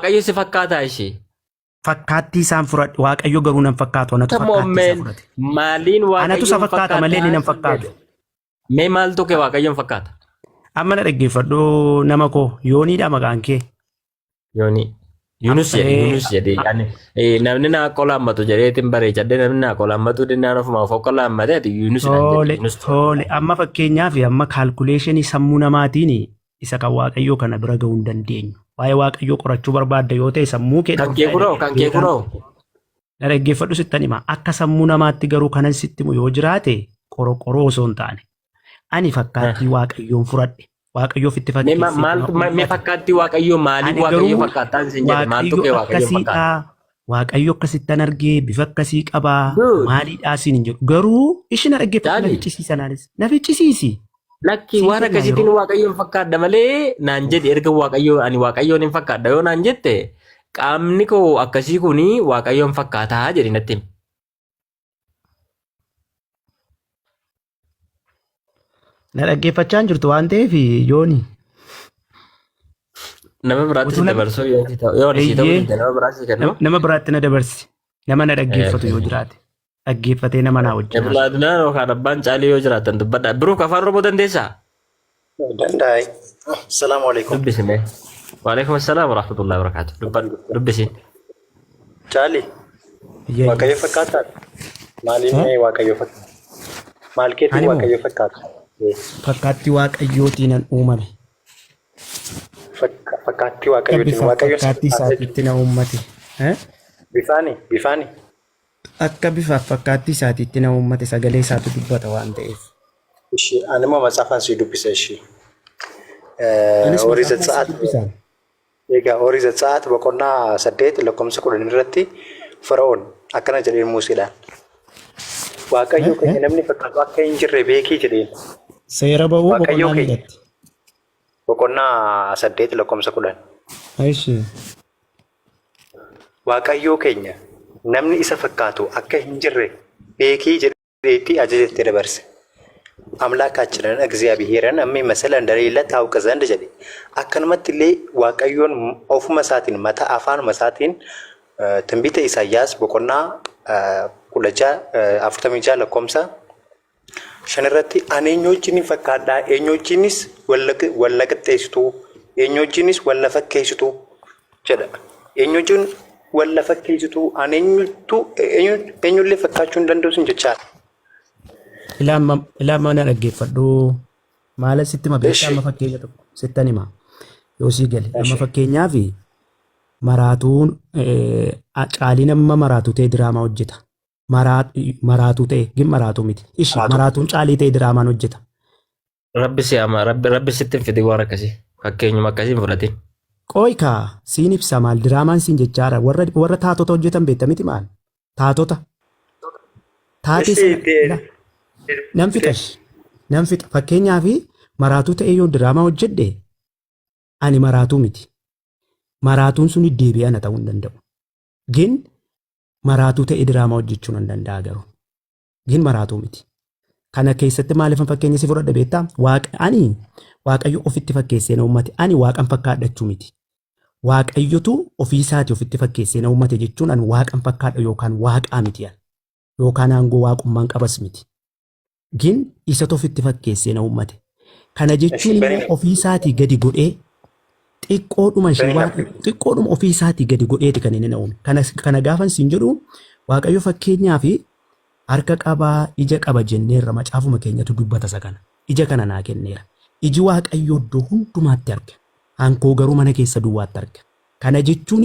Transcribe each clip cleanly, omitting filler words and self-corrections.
waaqayyo si fakkaataa ishee. Fakkaattii isaan fudhadhe waaqayyo garuu nan fakkaatu anatu fakkaattii isaa fudhate. Maaliin Anatu isa fakkaata malee ni nan fakkaatu. Mee maaltu kee waaqayyoon fakkaata? Amma na dhaggeeffadhu nama koo yooniidha maqaan kee. Yoonii. Yunus jedhee namni naa qolaammatu jedheetiin bareechadde namni naa qolaammatu dinnaan ofuma of qolaammate Yunus Tole amma fakkeenyaaf amma kaalkuleeshinii sammuu namaatiin isa kan waaqayyoo kana bira ga'uu hin dandeenyu. Waa'ee waaqayyoo qorachuu barbaadda yoo ta'e sammuu kee kan kee kuroo. Na dhaggeeffadhu sittan hima akka sammuu namaatti garuu kanan sitti himu yoo jiraate qoroo osoo hin taane. Ani fakkaattii waaqayyoon fudhadhe. Waaqayyoof itti fakkeesse. Mee fakkaattii waaqayyoo maaliif waaqayyoo fakkaataan isin jedhe maaltu kee waaqayyoo fakkaata? Waaqayyo akkasittan argee bifa akkasii qabaa maaliidhaa isin hin jedhu garuu isheen dhaggeeffatu na ficcisiisanaanis na ficcisiisi. Lakki waan akkasiitiin waaqayyoon fakkaadda malee naan jedhe erga waaqayyoo ani waaqayyoon hin fakkaadda yoo naan jette qaamni koo akkasii kuni waaqayyoon fakkaataa jedhi natti himi. Na dhaggeeffachaa hin jirtu waan ta'eef yooni. Nama biraatti dabarsuu yoo nama biraatti kennu. Nama biraatti na dabarsi. Nama na dhaggeeffatu yoo jiraate. Dhaggeeffatee nama naa wajjin. Dabalaadnaan yookaan abbaan caalii yoo jiraatan dubbadha. Biroo afaan Oromoo dandeessaa? Danda'ai. Salaamu alaikum. Dubbisime. Waalaikum assalaam wa rahmatullahi wa barakatuh. Dubbisin. Caalii. Waaqayyo fakkaata. Maaliin waaqayyo fakkaata? Maal keetti waaqayyo fakkaata? Fakkaattii waaqayyootiin an uumame. Fakkaattii waaqayyootiin waaqayyo fakkaattii isaatiitti na uummate. Bifaani. Akka bifaaf fakkaattii isaatiitti na uummate sagalee isaatu dubbata waan ta'eef. Ishee ani immoo matsaafaan si dubbisa ishee. Horii Zatsa'aat. Egaa horii Zatsa'aat boqonnaa 8 lakkoofsa 10 irratti Fara'oon akkana jedhee Museedhaan. Waaqayyo keenya namni fakkaatu akka hin jirre beekii jedheen. Seera ba'uu boqonnaa irratti. Boqonnaa 8 lakkoofsa 10. Aishi. Waaqayyo keenya namni isa fakkaatu akka hin jirre beekii jedheetti ajajetti dabarse. አምላካችንን እግዚአብሔርን የሚመስል እንደሌለ ታውቅ ዘንድ ጀዴ አከንመት ሌ ዋቀዮን ኦፍ መሳቲን መታ አፋን መሳቲን ትንቢተ ኢሳያስ በቆና ኩለጃ አፍተሚጃ ለኮምሳ ሸነረቲ አኔኞችን ፈካዳ ኤኞችንስ ወለቅጤስቱ ኤኞችንስ ወለፈከይስቱ ጀደ ኤኞችን ወለፈከይስቱ አኔኞቱ ኤኞሌ ፈካቹ እንደንደውስን ጀቻል Ilama na dhaggeeffadhu maala sitti mabeessaa amma fakkeenya tokko sittan hima yoo sii gale amma fakkeenyaaf maraatuun caalii nama maraatuu ta'e diraamaa hojjeta maraatuu ta'e gin maraatuu miti ishi maraatuun caalii ta'e diraamaan hojjeta. Rabbi si ama rabbi sitti fide waan akkasii fakkeenyuma akkasiin fudhatin. Qooykaa siin ibsa maal diraamaan siin jechaara warra taatota hojjetan beekta miti maal taatota taatee Nam fixa fakkeenyaaf maraatuu ta'ee yoo diraamaa hojjedhe ani maraatuu miti. Maraatuun sun deebi'ana ta'uu hin danda'u. Gin maraatuu ta'ee diraamaa hojjechuu hin danda'a garuu. Gin maraatuu miti. Kana keessatti maaliif fakkeenya si fudhadha beektaa? Ani waaqayyo ofitti fakkeessee na uummate. Ani waaqan fakkaadhachuu miti. Waaqayyotu ofiisaati ofitti fakkeessee na uummate jechuun ani waaqan fakkaadha yookaan waaqaa miti. Yookaan aangoo waaqummaan qabas miti. Gin isa ofitti fakkeessee na uummate. Kana jechuun ofiisaatii gadi godhee xiqqoodhuma ofiisaatii gadi godheeti kan inni na uume. Kana gaafan siin jedhu waaqayyo fakkeenyaa fi harka qabaa ija qaba jenneerra macaafuma keenyatu dubbata isa kana. Ija kana naa kenneera. Iji waaqayyo iddoo hundumaatti arga. Hankoo garuu mana keessa duwwaatti arga. Kana jechuun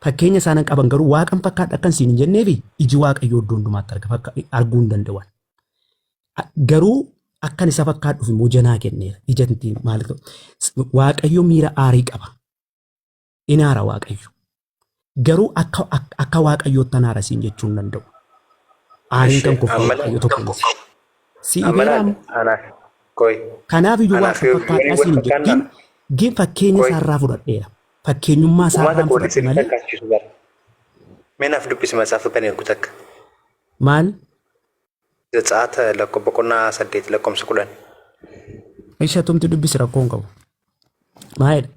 fakkeenya isaan qaban garuu waaqan fakkaadha akkan siin hin jenneefi iji waaqayyo iddoo hundumaatti arga arguu hin danda'an. Garuu akkan isa fakkaadhuuf immoo janaa kenneera. Ijanti maal ta'u? Waaqayyo miira aarii qaba. Inaara waaqayyo. Garuu akka waaqayyootti anaara siin jechuu hin danda'u. Aariin kan kufu waaqayyo tokko. Si ibeeraam. Kanaaf iyyuu waaqa fakkaadhaa siin jettiin gin fakkeenya isaarraa fudhadheera. Fakkeenyummaa isaarraa fudhadhe malee. Meenaaf dubbisi matsaafa kan ergu takka. Maal? Zatsa'aat boqonnaa 8 lakkoofsa 10. Isha tumti dubbisi rakkoon qabu. Maalidha?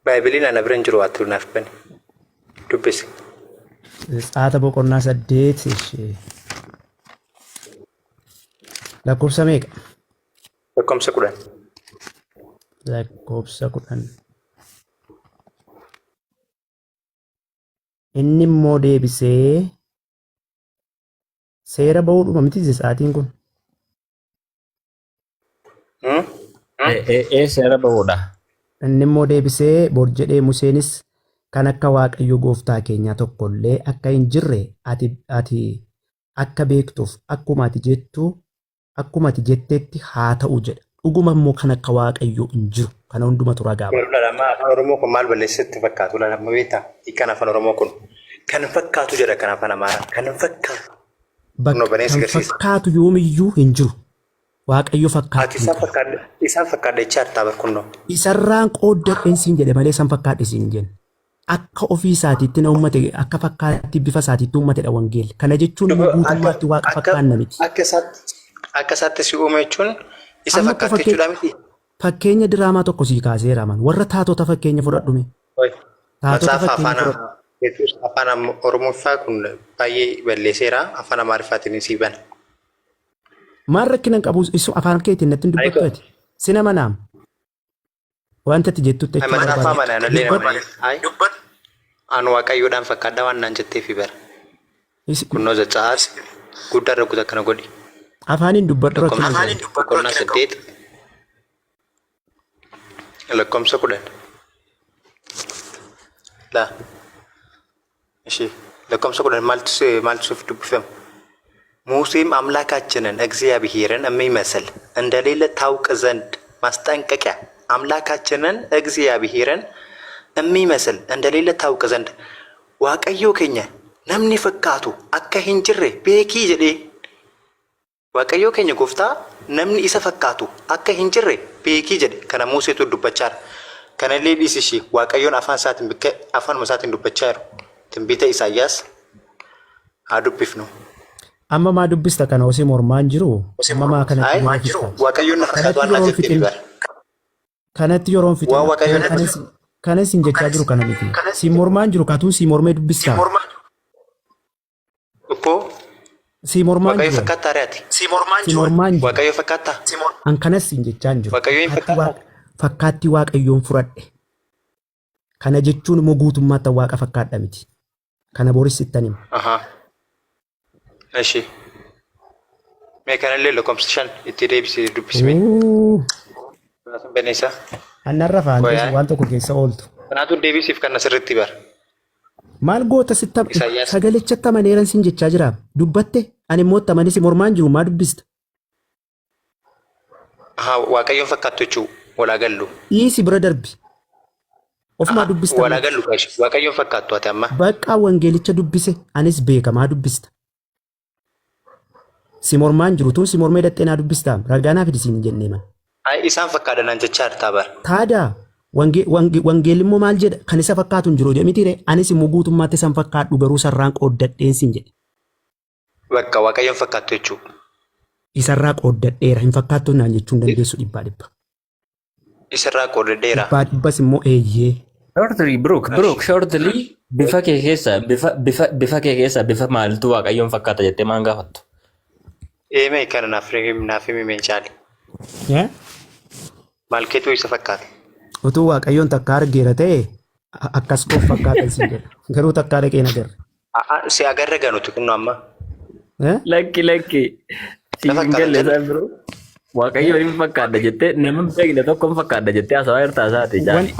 Baay'iliin ana bira hin jiru waatti naaf bani. Dubbisi. Zachaata boqonnaa 8 ishee lakkoofsa meeqa? Lakkoofsa 10. Lakkoofsa 10. Inni immoo deebisee seera ba'uudhuma miti Zachaatiin kun. Seera ba'uudha. Inni immoo deebisee bor jedhee Museenis kan akka Waaqayyo gooftaa keenyaa tokkollee akka hin jirre ati akka beektuuf akkuma ati jetteetti haa ta'u jedha. Dhuguma immoo kan akka Waaqayyo hin jiru. Kana hundumatu ragaa ba'a. Afaan Oromoo kun maal balleessitti fakkaatu? Lamma beektaa? Hiikaan afaan Oromoo kun kan fakkaatu jedha kan afaan Amaaraa. Kan fakkaatu. Kan fakkaatu yoomiyyuu hin jiru. Waaqayyo fakkaatu. Isaan fakkaadha jechaa hartaa barkunnoo. Isarraan qooddadheen siin jedhe malee isaan fakkaadhe siin jenne. Akka ofii isaatiitti na uummate akka fakkaatti bifa isaatiitti uummatedha wangeelli. Kana jechuun immoo guutummaatti waaqa fakkaanna miti. Akka isaatti si uume jechuun isa fakkaatti jechuudha miti. Fakkeenya diraamaa tokko sii kaaseera man. Warra taatota fakkeenya fudhadhume. Taatota fakkeenya fudhadhu. Afaan Oromoffaa kun baay'ee balleesseera. Afaan Amaariffaatiin sii bana. Maal rakkinan qabu afaan keetiin natti dubbattu ati. Sina manaam. Wanta ati jettutti jechuudha. Mana afaan manaa nallee nama. Anu Waaqayyoodhaan fakkaadha waan naan jetteefi bara. Kunnoo Zachaat guddaa rakkoo akkana godhi. Afaaniin dubbadhu rakkina. Boqonnaa 8 lakkoofsa 10. La. Eshi lakkoofsa 10 maaltu siif dubbifama? ሙሴም አምላካችንን እግዚአብሔርን የሚመስል እንደሌለ ታውቅ ዘንድ ማስጠንቀቂያ አምላካችንን እግዚአብሔርን የሚመስል እንደሌለ ታውቅ ዘንድ waaqayyo keenya namni fakkaatu akka hin jirre beekii jedhee waaqayyo keenya gooftaa namni isa fakkaatu akka hin jirre beekii jedhe kana Museetu dubbachaa jira. Kana illee dhiisishii waaqayyoon afaan isaatiin dubbachaa jiru. Tinbiita Isaayyaas haa dubbifnu. Amma maa dubbista kana osoo mormaan jiru? Amma maa kanatti waaqayyoon na fakkaatu waan naan jettee bara. Kanatti yeroon fixe kanas hin jechaa jiru kana miti. Si mormaan jiru kaatuun si mormee dubbista. Si mormaan waaqayyo fakkaata ari'ati. Si mormaan jiru. Waaqayyo fakkaata. An kanas hin jechaa jiru. Waaqayyo hin fakkaata. Fakkaatti waaqayyoon fudhadhe. Kana jechuun immoo guutummaatti waaqa fakkaadha miti. Kana boris ittanii. Eshi. Mee kanallee lakkoofsa 5 itti deebisee dubbisme. Beneessa. Annarra faantes waan tokko keessa ooltu. Kanaatu deebisiif kan asirratti bara. Maal goota sagalichatti amaneeran sin jechaa jira. Dubbatte ani immoo amanis mormaan jiru maa dubbista? Waaqayyoon fakkaattu jechuun walaa gallu. Dhiisi bira darbi. Ofumaa dubbista. Walaa gallu waaqayyoon fakkaattu ati amma. Baqqaa wangeelicha dubbise anis beekamaa dubbista. Si mormaan jiru tun si mormee dhattee naa dubbistaa ragaanaa fidisiin jennee man. Isaan fakkaatan an jechaa jirtaa bara. Taadaa wangeelli immoo maal jedha kan isa fakkaatu hin jiru jedhamiti anis immoo guutummaatti isaan fakkaadhu garuu sarraan qooddadheen sin jedhe. Bakka waaqayyoon fakkaattu jechuudha. Isarraa qooddadheera hin fakkaattu naan jechuun dandeessu dhibbaa. Isarraa qooddadheera. Dhibbas immoo eeyyee. Shortly shortly bifa kee keessa bifa maaltu waaqayyoon fakkaata jettee maan gaafattu? Eemee kana naaf himee caali. Maal keetu isa fakkaata? Utuu waaqayyoon takka argeera ta'e akkas koof fakkaatan sin jedha. Garuu takka dhaqee na garra. Si agarra ganuuti kun amma. Lakki. Si hin galle isaa biroo. Waaqayyoon hin fakkaadha jettee nama beekne tokko hin fakkaadha jettee haasawaa hirtaa isaati jaali.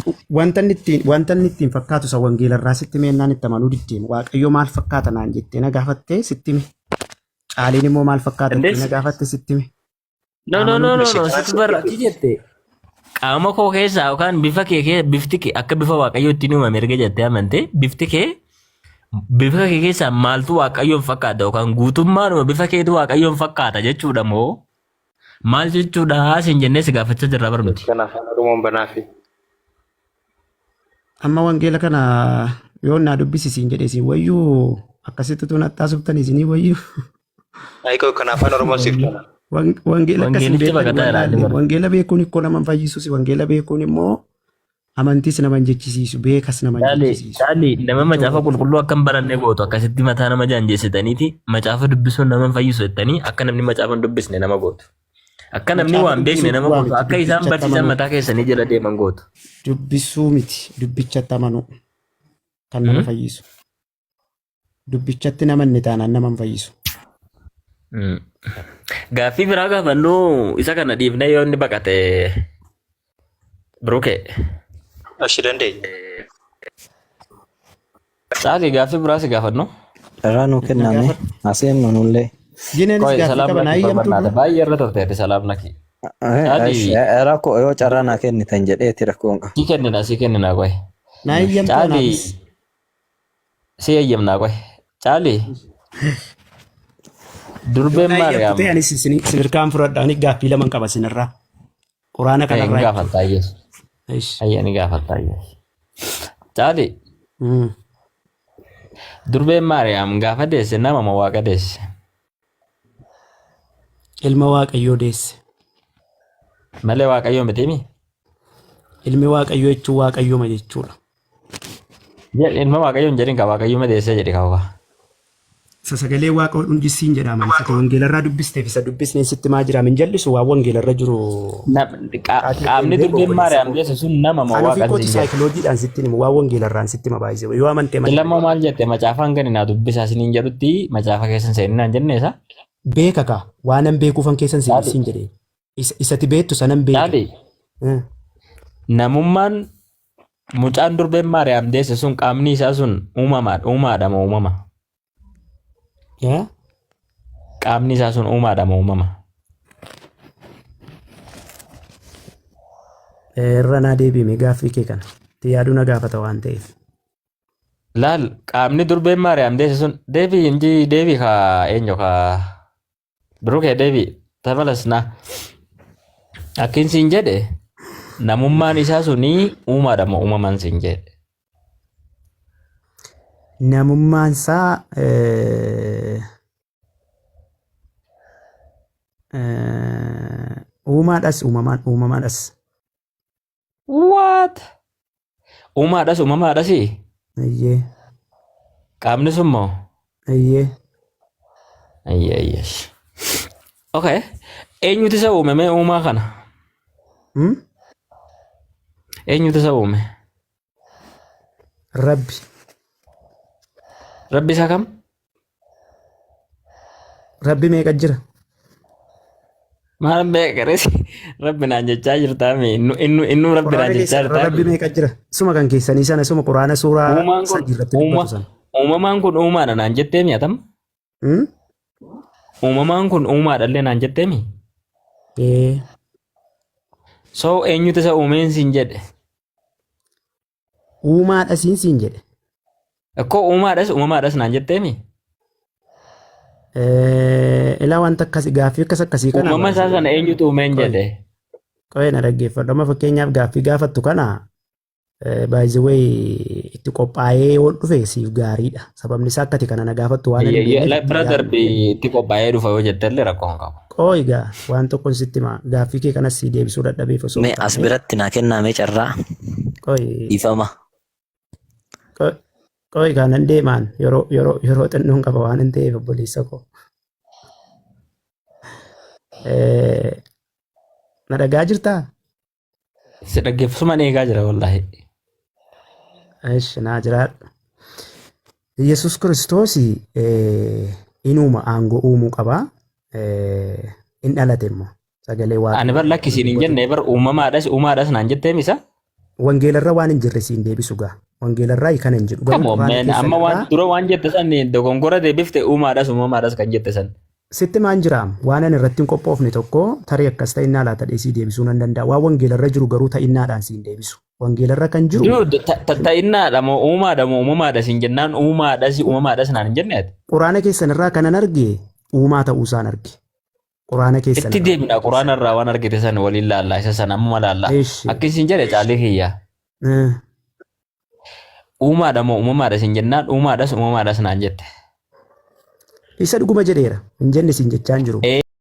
Wanta inni ittiin fakkaatu isa wangeelarraa sitti meennaan itti amanuu diddeemu. Waaqayyo maal fakkaata naan jettee na gaafattee sitti hime. Caaliin immoo maal fakkaata jettee na gaafatte sitti hime. No. Sitti barraatti jette. Qaama koo keessaa yookaan bifti kee akka bifa waaqayyoo ittiin uumame erga jettee amante bifti kee bifa kee keessaa maaltu waaqayyoon fakkaata yookaan guutummaanuma bifa keetu waaqayyoon fakkaata jechuudha moo maal jechuudha sin jennee si gaafachaa jirra barnuti. Kanaaf Oromoon banaafi. Amma wangeela kana yoo naa dubbisiisiin jedhee siin wayyuu akkasitti tun haxxaasuftanii isinii wayyuu. Ayiikoo kanaaf Oromoon siif tana. Wangeela akkasii beekuun wangeela beekuun ikkoo nama fayyisus wangeela beekuun immoo Amantiis nama hin jechisiisu, beekas nama hin jechisiisu. Caalii nama macaafa qulqulluu akkam barannee gootu akkasitti mataa nama jaanjeessitaniiti macaafa dubbisuun nama hin fayyisu jettanii akka namni macaafa hin dubbisne nama gootu. Akka namni waan beekne nama gootu akka isaan barsiisan mataa keessanii jala deeman gootu. Dubbisuu miti dubbichatti amanu kan nama fayyisu. Dubbichatti nama inni taanaan nama hin fayyisu. Gaaffii biraa gaafannuu isa kana dhiifnee yoo inni baqate Birukee. Ashi dandeenya. Caalii gaaffii biraa si gaafannu. Irraa nuu kenname aseen nunullee. Jineenis gaaffii qaba naa eeyyamtu. Baay'ee irra turteeti salaamna kee. Rakkoo yoo carraa naa kennitan jedheeti rakkoon qaba. Si kennina qoy. Naa eeyyamtu Caalii si eeyyamnaa qoy. Caalii. Durbeen Maariyaam. Anis sirkaan fudhadhaanii gaaffii lama qaba sinirraa. Quraana kanarraa. Gaafataa yees. Ayyaani gaafataa yees. Caalii. Durbeen Maariyaam gaafa deesse nama moo waaqa deesse? Ilma Waaqayyoo deesse. Malee Waaqayyoo miti? Ilmi Waaqayyoo jechuun Waaqayyooma jechuudha. Ilma Waaqayyoo hin jedhin ka Waaqayyooma deesse jedhi kaawwa. Sagalee Waaqa hundisiin jedhama. Isa wangeelarraa dubbisteef isa dubbisnee sitti maa jiraam hin jallisu waan wangeelarra jiru. Qaamni durbeen Maariyaam deesse sun nama moo waaqa deesse? Ani saayikiloojiidhaan sitti himu waan wangeelarraan sitti ma baay'ise yoo amantee malee. Lamma maal jette macaafaan gani naa dubbisaa siniin jedhutti macaafa keessan seeninaan jenneesa. Beeka ka waanan beekuufan keessan siin jedhee isati beektu sanan beeka. Namummaan mucaan durbeen Maariyaam deesse sun qaamni isaa sun uumaadha moo uumama? Qaamni isaa sun uumaadha moo uumama? Irra naa deebiime gaaffii kee kana. Yaaduu na gaafata waan ta'eef. Laal qaamni durbeen Maariyaam deesse sun deebii ka eenyu ka Birukee deebii tabalas na akkin siin jedhe namummaan isaa suni uumaadha moo uumaman siin jedhe. Namummaan isaa uumaadhas uumamaadhas. What? Uumaadhas uumamaadhas? Ayyee. Qaamni sun moo? Ayyee. Ayyee. Okay. Eenyutu isa uume uumaa kana? Eenyutu isa uume? Rabbi. Rabbi isa kam? Rabbi meeqa jira? Maal beekares Rabbi naan jechaa jirtaami innu Rabbi naan jechaa jirtaami. Rabbi meeqa jira? Suma kan keessanii sana suma quraana suuraa sadii irratti dubbatu sana. Uumamaan kun uumaadha naan jetteemi atam? Uumamaan kun uumaadha illee naan jetteemi? So eenyutu isa uumeen siin jedhe? Uumaadha siin jedhe. Akkoo uumamaadhas naan jetteemi? Ilaa wanta akkasii gaaffii akkasii kana. Uumama isaa sana eenyutu uumeen jedhe? Qo'ee na dhaggeeffadhu. Amma fakkeenyaaf gaaffii gaafattu kana by the way itti qophaa'ee yoo dhufe siif gaariidha. Sababni isaa akkati kana na gaafattu waan bira darbii itti qophaa'ee dhufa yoo jettellee rakkoo hin qabu. Qooyigaa waan tokko sitti hima gaaffii kee kanas si deebisuu dadhabeef osoo. Mee as biratti naa kenname carraa. Qooyi. Ifama. Qooyigaa nan deemaan yeroo xinnoon qaba waan hin ta'eef obboleessa koo. Na dhagaa jirtaa? Si dhaggeeffasumaan eegaa jira wallaahi. Eesh naa jiraadha. Yesus Kiristoos inuma aangoo uumuu qabaa. In dhalate immoo sagalee Waaqaa. Ani bar lakkisiin hin jenne bar uumamaadhas naan jetteemi isa? Wangeelarra waan hin jirre siin deebisu gaa. Wangeelarraa kan hin jiru. Amma waan dura waan jette san dogongora deebifte uumamaadhas kan jette san. Sitti maan jiraam waan ani irratti hin qophoofne tokko tarii akkas ta'innaa laata dheesii deebisuu nan danda'a. Waan wangeelarra jiru garuu ta'innaadhaan siin deebisu. Wangeelarra kan jiru. Ta'innaadha moo uumamaadha siin jennaan uumamaadhas naan hin jenneeti. Quraana keessan irraa kanan arge uumaa ta'uusaan arge. Quraana keessan. Itti deemna quraana irraa waan argite san waliin laallaa isa sana amma laallaa. Akkasiin jedhe caalee kiyyaa. Uumaadha moo uumamaadha siin jennaan uumamaadhas naan jette. Isa dhuguma jedheera hin jenne siin jechaan jiru.